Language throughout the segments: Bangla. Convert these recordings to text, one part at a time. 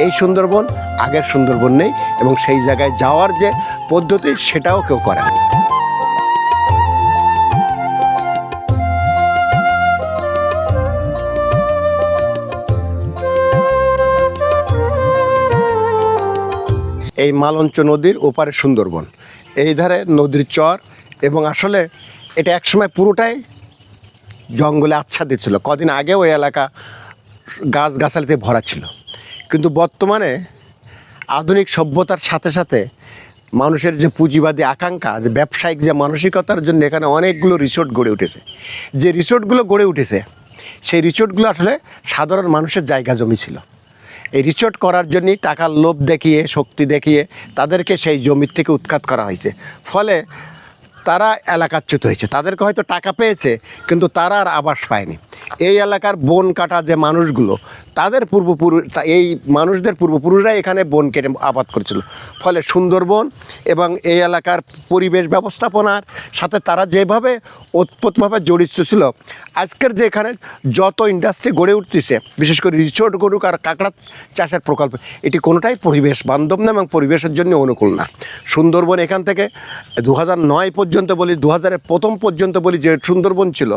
এই সুন্দরবন আগের সুন্দরবন নেই এবং সেই জায়গায় যাওয়ার যে পদ্ধতি সেটাও কেউ করে না। এই মালঞ্চ নদীর ওপারে সুন্দরবন, এই ধারে নদীর চর, এবং আসলে এটা একসময় পুরোটাই জঙ্গলে আচ্ছাদিত ছিল। কদিন আগে ওই এলাকা গাছগাছালিতে ভরা ছিল, কিন্তু বর্তমানে আধুনিক সভ্যতার সাথে সাথে মানুষের যে পুঁজিবাদী আকাঙ্ক্ষা, যে ব্যবসায়িক যে মানসিকতার জন্য এখানে অনেকগুলো রিসোর্ট গড়ে উঠেছে। যে রিসোর্টগুলো গড়ে উঠেছে সেই রিসোর্টগুলো আসলে সাধারণ মানুষের জায়গা জমি ছিল। এই রিসোর্ট করার জন্যই টাকার লোভ দেখিয়ে, শক্তি দেখিয়ে তাদেরকে সেই জমির থেকে উৎখাত করা হয়েছে। ফলে তারা এলাকাচ্যুত হয়েছে। তাদেরকে হয়তো টাকা পেয়েছে, কিন্তু তারা আর আবাস পায়নি। এই এলাকার বন কাটা যে মানুষগুলো, তাদের এই মানুষদের পূর্বপুরুষরাই এখানে বন কেটে আবাদ করেছিল। ফলে সুন্দরবন এবং এই এলাকার পরিবেশ ব্যবস্থাপনার সাথে তারা যেভাবে ওতপ্রোতভাবে জড়িত ছিল, আজকের যে এখানে যত ইন্ডাস্ট্রি গড়ে উঠতেছে, বিশেষ করে রিসোর্ট গড়ুক আর কাঁকড়া চাষের প্রকল্প, এটি কোনোটাই পরিবেশ বান্ধব না এবং পরিবেশের জন্য অনুকূল না। সুন্দরবন এখান থেকে 2009 পর্যন্ত বলি, 2000-এর প্রথম পর্যন্ত বলি যে সুন্দরবন ছিল,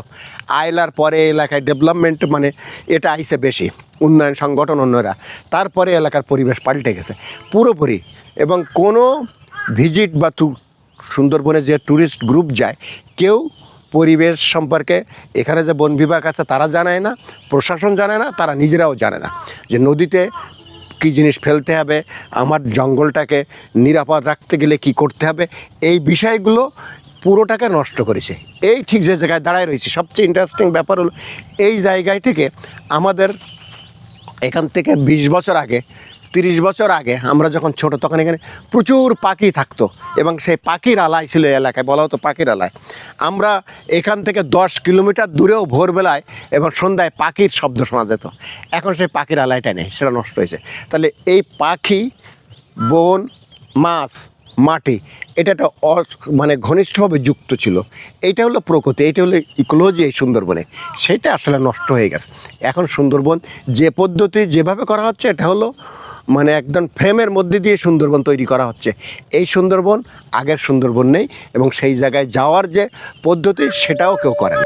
আইলার পরে এলাকায় ডেভেলপমেন্ট মানে এটা আইসে বেশি উন্নয়ন সংগঠন অন্যরা, তারপরে এলাকার পরিবেশ পাল্টে গেছে পুরোপুরি। এবং কোনো ভিজিট বা সুন্দরবনে যে ট্যুরিস্ট গ্রুপ যায়, কেউ পরিবেশ সম্পর্কে এখানে যে বন বিভাগ আছে তারা জানায় না, প্রশাসন জানে না, তারা নিজেরাও জানে না যে নদীতে কী জিনিস ফেলতে হবে, আমার জঙ্গলটাকে নিরাপদ রাখতে গেলে কি করতে হবে, এই বিষয়গুলো পুরোটাকে নষ্ট করেছে। এই ঠিক যে জায়গায় দাঁড়ায় রয়েছে, সবচেয়ে ইন্টারেস্টিং ব্যাপার হলো এই জায়গায় থেকে আমাদের এখান থেকে 20 বছর আগে, 30 বছর আগে আমরা যখন ছোট, তখন এখানে প্রচুর পাখি থাকতো এবং সেই পাখির আলায় ছিল এলাকায়, বলা হতো পাখির আলায়। আমরা এখান থেকে 10 কিলোমিটার দূরেও ভোরবেলায় এবং সন্ধ্যায় পাখির শব্দ শোনা যেত। এখন সেই পাখির আলাইটা নেই, সেটা নষ্ট হয়েছে। তাহলে এই পাখি, বন, মাছ, মাটি, এটা একটা মানে ঘনিষ্ঠভাবে যুক্ত ছিল। এইটা হলো প্রকৃতি, এইটা হলো ইকোলজি এই সুন্দরবনে, সেটা আসলে নষ্ট হয়ে গেছে। এখন সুন্দরবন যে পদ্ধতি যেভাবে করা হচ্ছে, এটা হলো মানে একদম ফ্রেমের মধ্যে দিয়ে সুন্দরবন তৈরি করা হচ্ছে। এই সুন্দরবন আগের সুন্দরবন নেই এবং সেই জায়গায় যাওয়ার যে পদ্ধতি সেটাও কেউ করে না।